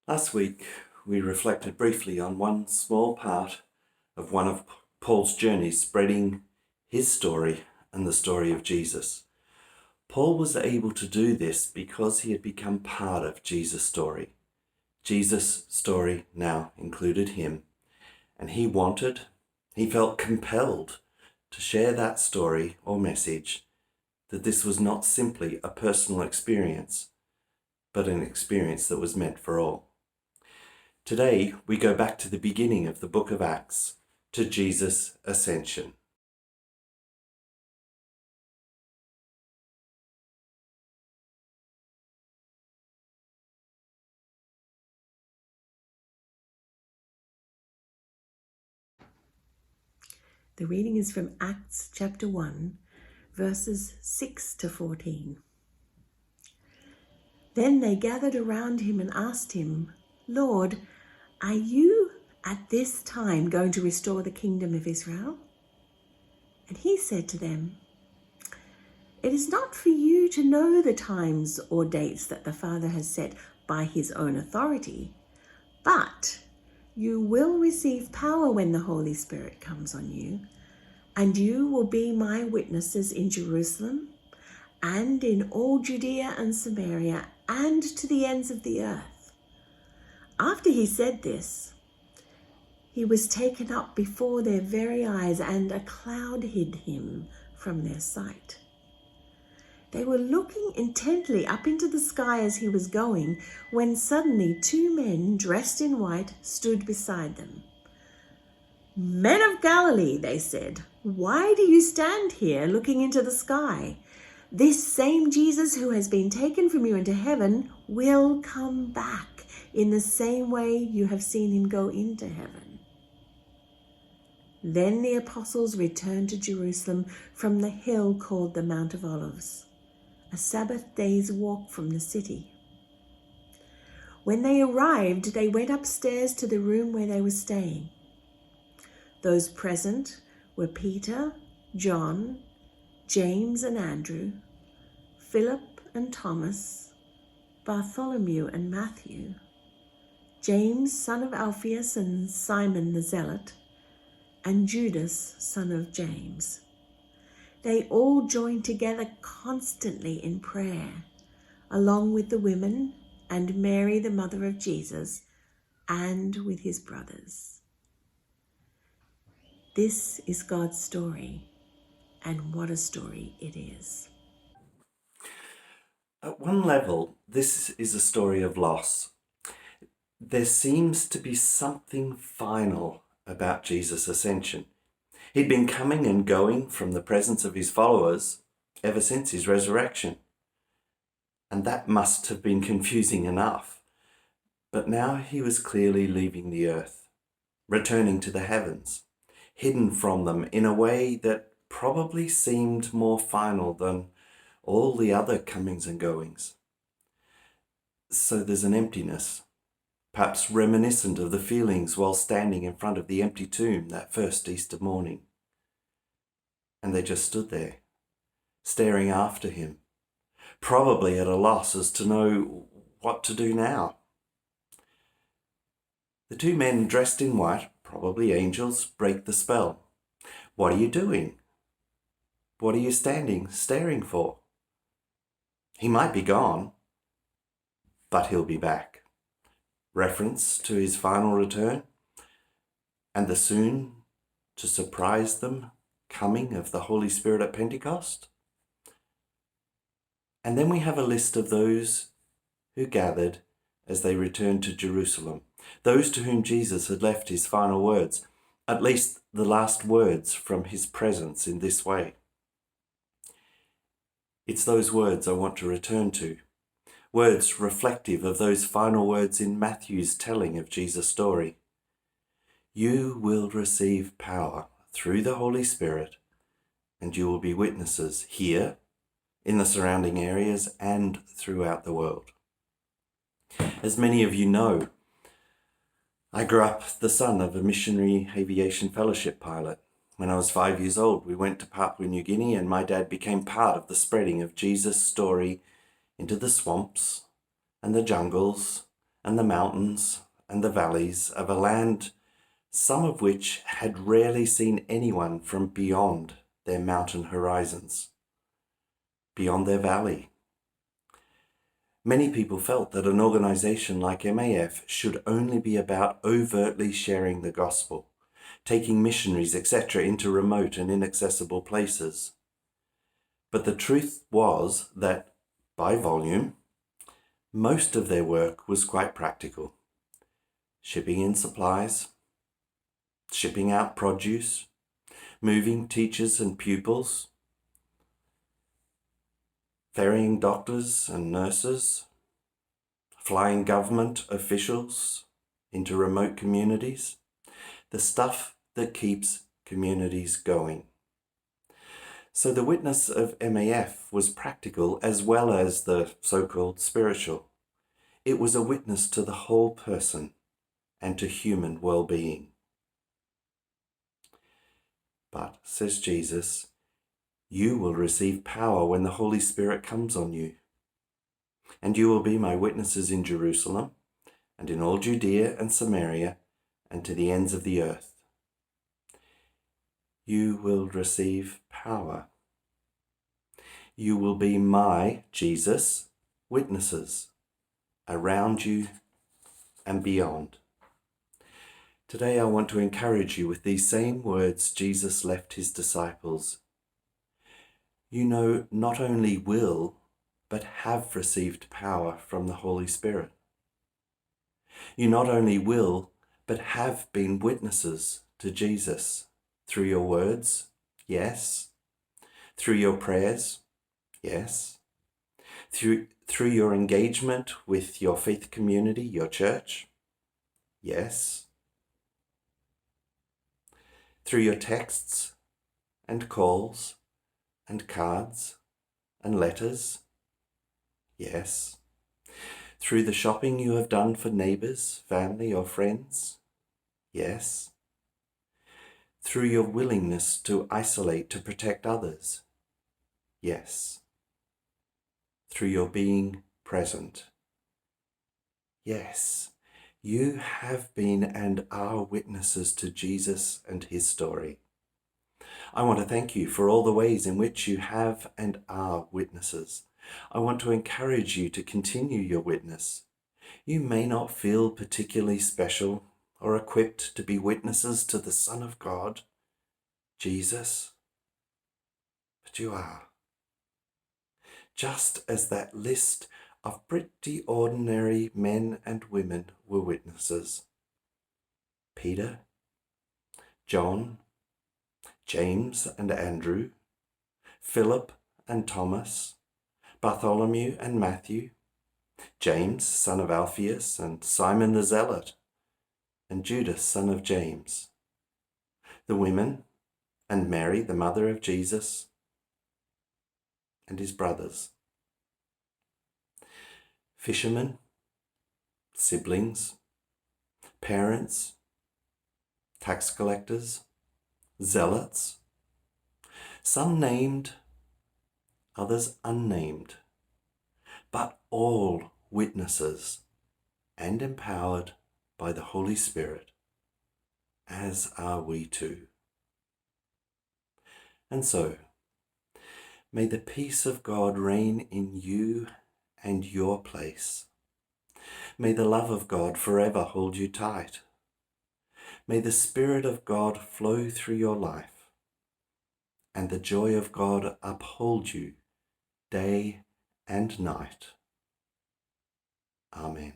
Last week, we reflected briefly on one small part of one of Paul's journeys spreading his story and the story of Jesus. Paul was able to do this because he had become part of Jesus' story. Jesus' story now included him, and he felt compelled to share that story or message, that this was not simply a personal experience, but an experience that was meant for all. Today, we go back to the beginning of the book of Acts, to Jesus' ascension. The reading is from Acts chapter 1, verses 6 to 14. Then they gathered around him and asked him, "Lord, are you at this time going to restore the kingdom of Israel?" And he said to them, "It is not for you to know the times or dates that the Father has set by his own authority, but you will receive power when the Holy Spirit comes on you, and you will be my witnesses in Jerusalem and in all Judea and Samaria and to the ends of the earth." After he said this, he was taken up before their very eyes, and a cloud hid him from their sight. They were looking intently up into the sky as he was going, when suddenly two men dressed in white stood beside them. "Men of Galilee," they said, "why do you stand here looking into the sky? This same Jesus who has been taken from you into heaven will come back in the same way you have seen him go into heaven." Then the apostles returned to Jerusalem from the hill called the Mount of Olives, a Sabbath day's walk from the city. When they arrived, they went upstairs to the room where they were staying. Those present were Peter, John, James and Andrew, Philip and Thomas, Bartholomew and Matthew, James son of Alphaeus and Simon the Zealot, and Judas son of James. They all joined together constantly in prayer, along with the women and Mary the mother of Jesus, and with his brothers. This is God's story, and what a story it is. At one level, this is a story of loss. There seems to be something final about Jesus' ascension. He'd been coming and going from the presence of his followers ever since his resurrection. And that must have been confusing enough. But now he was clearly leaving the earth, returning to the heavens, hidden from them in a way that probably seemed more final than all the other comings and goings. So there's an emptiness, perhaps reminiscent of the feelings while standing in front of the empty tomb that first Easter morning. And they just stood there, staring after him, probably at a loss as to know what to do now. The two men dressed in white, probably angels, break the spell. "What are you doing? What are you staring for? He might be gone, but he'll be back." Reference to his final return and the soon to surprise them coming of the Holy Spirit at Pentecost. And then we have a list of those who gathered as they returned to Jerusalem, those to whom Jesus had left his final words, at least the last words from his presence in this way. It's those words I want to return to, words reflective of those final words in Matthew's telling of Jesus' story. "You will receive power through the Holy Spirit, and you will be witnesses here, in the surrounding areas, and throughout the world." As many of you know, I grew up the son of a missionary aviation fellowship pilot. When I was 5 years old, we went to Papua New Guinea, and my dad became part of the spreading of Jesus' story into the swamps and the jungles and the mountains and the valleys of a land, some of which had rarely seen anyone from beyond their mountain horizons, beyond their valley. Many people felt that an organization like MAF should only be about overtly sharing the gospel, taking missionaries, etc., into remote and inaccessible places. But the truth was that, by volume, most of their work was quite practical. Shipping in supplies, shipping out produce, moving teachers and pupils, ferrying doctors and nurses, flying government officials into remote communities, the stuff that keeps communities going. So the witness of MAF was practical as well as the so-called spiritual. It was a witness to the whole person and to human well-being. But, says Jesus, you will receive power when the Holy Spirit comes on you, and you will be my witnesses in Jerusalem and in all Judea and Samaria and to the ends of the earth. You will receive power. You will be my, Jesus, witnesses around you and beyond. Today I want to encourage you with these same words Jesus left his disciples. You not only will, but have received power from the Holy Spirit. You not only will, but have been witnesses to Jesus through your words, yes. Through your prayers, yes. Through your engagement with your faith community, your church, yes. Through your texts and calls and cards and letters, yes. Through the shopping you have done for neighbours, family or friends, yes. Through your willingness to isolate to protect others, yes. Through your being present, yes. You have been and are witnesses to Jesus and his story. I want to thank you for all the ways in which you have and are witnesses. I want to encourage you to continue your witness. You may not feel particularly special or equipped to be witnesses to the Son of God, Jesus, but you are. Just as that list of pretty ordinary men and women were witnesses. Peter, John, James and Andrew, Philip and Thomas, Bartholomew and Matthew, James, son of Alphaeus, and Simon the Zealot, and Judas, son of James, the women, and Mary, the mother of Jesus, and his brothers, fishermen, siblings, parents, tax collectors, zealots, some named, others unnamed, but all witnesses and empowered by the Holy Spirit, as are we too. And so, may the peace of God reign in you and your place. May the love of God forever hold you tight. May the Spirit of God flow through your life, and the joy of God uphold you day and night. Amen.